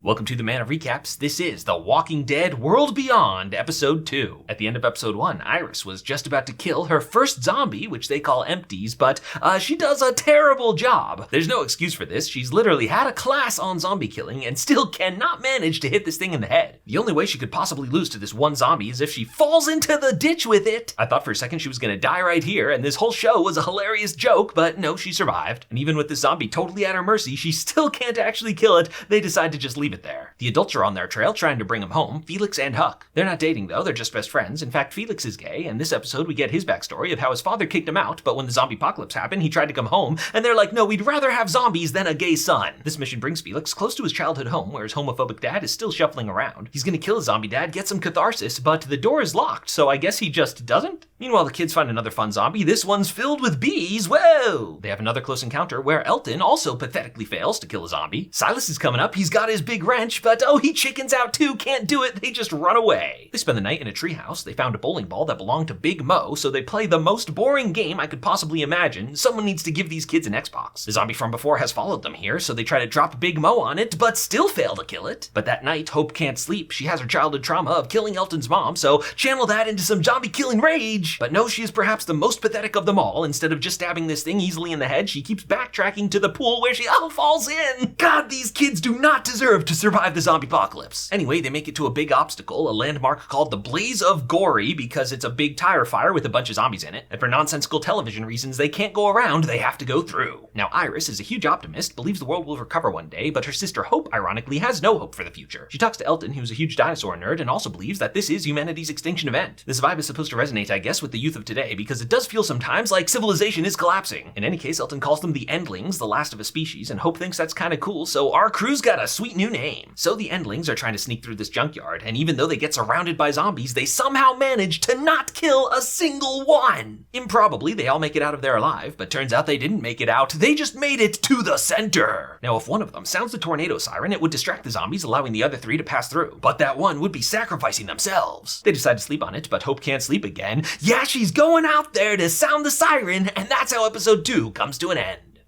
Welcome to the Man of Recaps. This is The Walking Dead World Beyond, Episode 2. At the end of Episode 1, Iris was just about to kill her first zombie, which they call Empties, but she does a terrible job. There's no excuse for this. She's literally had a class on zombie killing and still cannot manage to hit this thing in the head. The only way she could possibly lose to this one zombie is if she falls into the ditch with it. I thought for a second she was gonna die right here, and this whole show was a hilarious joke, but no, she survived. And even with this zombie totally at her mercy, she still can't actually kill it. They decide to just leave it there. The adults are on their trail trying to bring him home, Felix and Huck. They're not dating though, they're just best friends. In fact, Felix is gay, and this episode we get his backstory of how his father kicked him out, but when the zombie apocalypse happened, he tried to come home, and they're like, no, we'd rather have zombies than a gay son. This mission brings Felix close to his childhood home, where his homophobic dad is still shuffling around. He's gonna kill his zombie dad, get some catharsis, but the door is locked, so I guess he just doesn't? Meanwhile, the kids find another fun zombie. This one's filled with bees. Whoa! They have another close encounter where Elton also pathetically fails to kill a zombie. Silas is coming up. He's got his big wrench, but oh, he chickens out too. Can't do it. They just run away. They spend the night in a treehouse. They found a bowling ball that belonged to Big Mo, so they play the most boring game I could possibly imagine. Someone needs to give these kids an Xbox. The zombie from before has followed them here, so they try to drop Big Mo on it, but still fail to kill it. But that night, Hope can't sleep. She has her childhood trauma of killing Elton's mom, so channel that into some zombie killing rage. But no, she is perhaps the most pathetic of them all. Instead of just stabbing this thing easily in the head, she keeps backtracking to the pool where she falls in. God, these kids do not deserve to survive the zombie apocalypse. Anyway, they make it to a big obstacle, a landmark called the Blaze of Gory, because it's a big tire fire with a bunch of zombies in it, and for nonsensical television reasons they can't go around, they have to go through. Now Iris is a huge optimist, believes the world will recover one day, but her sister Hope, ironically, has no hope for the future. She talks to Elton, who's a huge dinosaur nerd, and also believes that this is humanity's extinction event. This vibe is supposed to resonate, I guess, with the youth of today, because it does feel sometimes like civilization is collapsing. In any case, Elton calls them the Endlings, the last of a species, and Hope thinks that's kinda cool, so our crew's got a sweet new name. So the Endlings are trying to sneak through this junkyard, and even though they get surrounded by zombies, they somehow manage to not kill a single one. Improbably, they all make it out of there alive, but turns out they didn't make it out, they just made it to the center. Now, if one of them sounds the tornado siren, it would distract the zombies, allowing the other three to pass through. But that one would be sacrificing themselves. They decide to sleep on it, but Hope can't sleep again. Yeah, she's going out there to sound the siren, and that's how episode 2 comes to an end.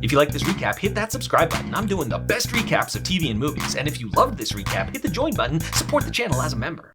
If you like this recap, hit that subscribe button. I'm doing the best recaps of TV and movies, and if you loved this recap, hit the join button, support the channel as a member.